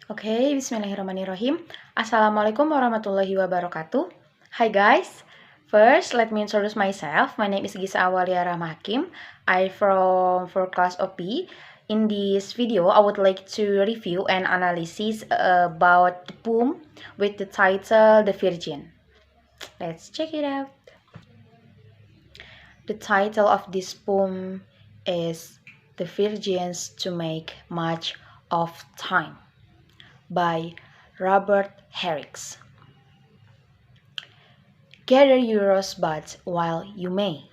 Oke, bismillahirrahmanirrahim. Assalamualaikum warahmatullahi wabarakatuh. Hi guys. First, let me introduce myself. My name is Gisa Awalia Rahmah. I from for class OP. In this video, I would like to review and analysis about the poem with the title The Virgin. Let's check it out. The title of this poem is The Virgins to Make Much of Time by Robert Herrict. Gather your rosebuds while you may.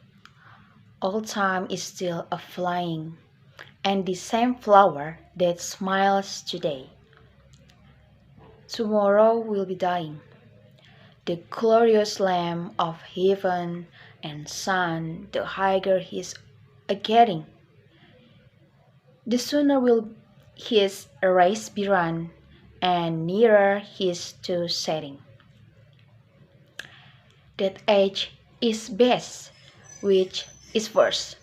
All time is still a-flying, and the same flower that smiles today, tomorrow will be dying. The glorious lamb of heaven and sun, the higher he's a-getting, the sooner will his race be run, and nearer his to setting. That age is best, which is first,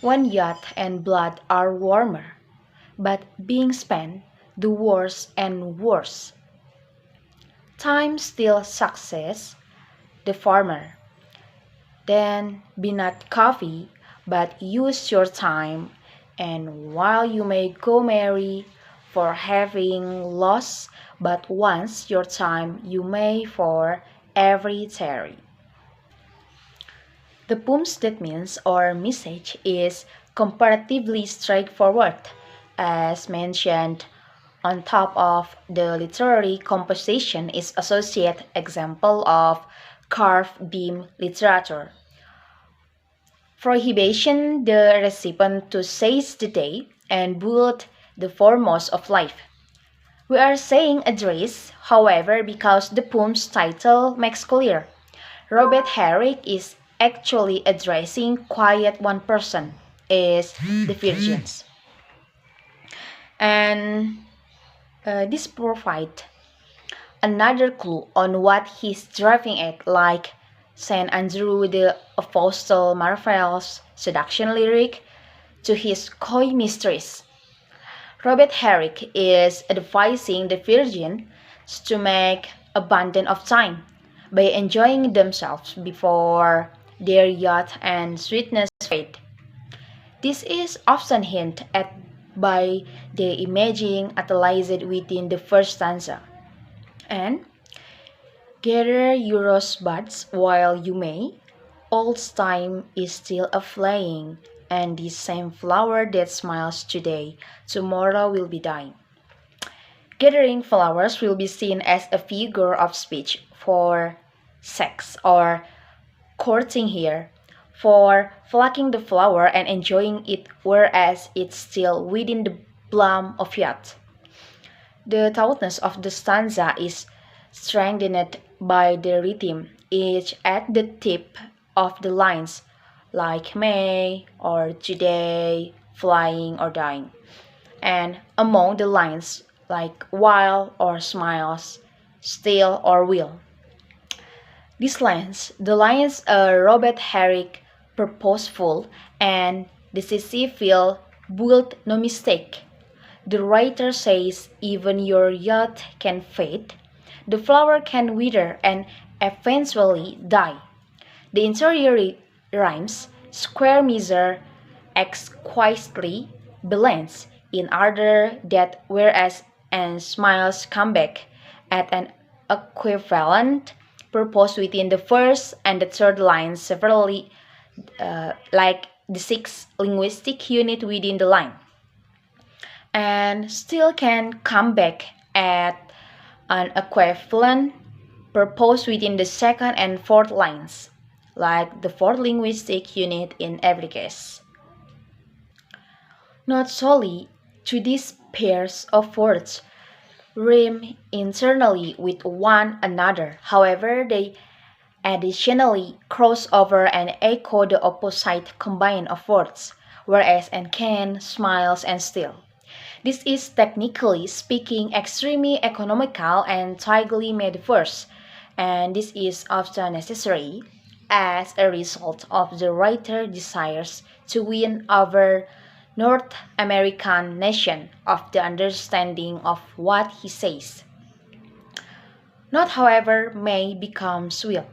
when youth and blood are warmer, but being spent the worse and worse. Time still success the farmer. Then be not coffee, but use your time, and while you may go merry, for having lost but once your time you may for every tarry. The poem's statement or message is comparatively straightforward, as mentioned. On top of the literary composition is associate example of carved beam literature. Prohibition the recipient to seize the day and build the foremost of life. We are saying address, however, because the poem's title makes clear. Robert Herrict is actually addressing quite one person, is the virgins. And this provides another clue on what he's driving at, like Saint Andrew the Apostle Marvel's seduction lyric to his coy mistress. Robert Herrick is advising the virgins to make abundance of time by enjoying themselves before their youth and sweetness fade. This is often hinted at by the imaging utilized within the first stanza. And gather your rosebuds while you may, old time is still a-flaying, and the same flower that smiles today, tomorrow will be dying. Gathering flowers will be seen as a figure of speech for sex or courting here, for plucking the flower and enjoying it whereas it's still within the bloom of youth. The tautness of the stanza is strengthened by the rhythm, each at the tip of the lines, like may or today, flying or dying, and among the lines like while or smiles, still or will. These lines, the lines Robert Herrick purposeful and decisive will build no mistake. The writer says even your youth can fade, the flower can wither and eventually die. The interior rhymes square measure exquisitely balanced in order that whereas and smiles come back at an equivalent purpose within the first and the third lines severally, like the sixth linguistic unit within the line, and still can come back at an equivalent purpose within the second and fourth lines, like the fourth linguistic unit in every case. Not solely to these pairs of words rhyme internally with one another, however, they additionally cross over and echo the opposite combine of words, whereas and can, smiles, and still. This is technically speaking extremely economical and tightly made verse, and this is often necessary as a result of the writer desires to win over North American nation of the understanding of what he says. Not, however, may becomes will.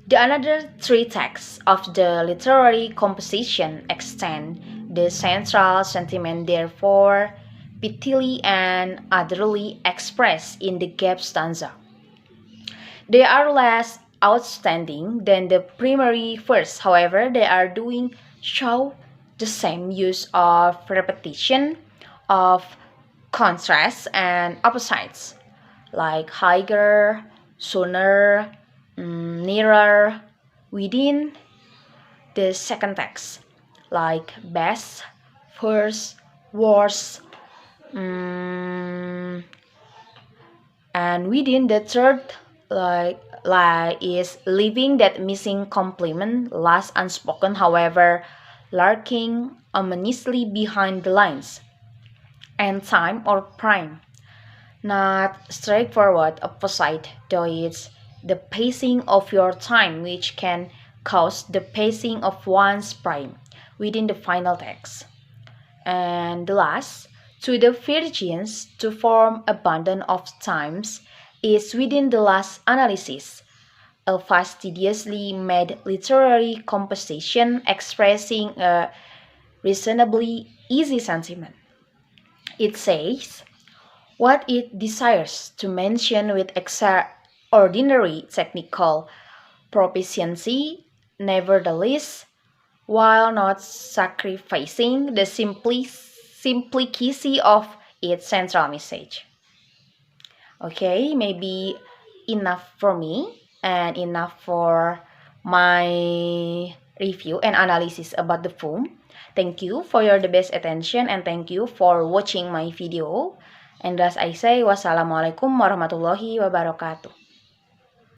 The another three texts of the literary composition extend the central sentiment, therefore pithily and utterly expressed in the gap stanza. They are less outstanding than the primary verse, however, they are doing show the same use of repetition, of contrasts and opposites, like higher, sooner, nearer, within the second text, like best, first, worse, and within the third, like is leaving that missing complement, last unspoken, however, lurking ominously behind the lines, and time or prime. Not straightforward opposite, though it's the pacing of your time which can cause the pacing of one's prime within the final text. And the last, to the virgins to form abundance of times is within the last analysis, a fastidiously made literary composition expressing a reasonably easy sentiment. It says, what it desires to mention with extraordinary technical proficiency, nevertheless, while not sacrificing the simplicity of its central message. Okay, maybe enough for me and enough for my review and analysis about the poem. Thank you for your the best attention and thank you for watching my video. And as I say, wassalamualaikum warahmatullahi wabarakatuh.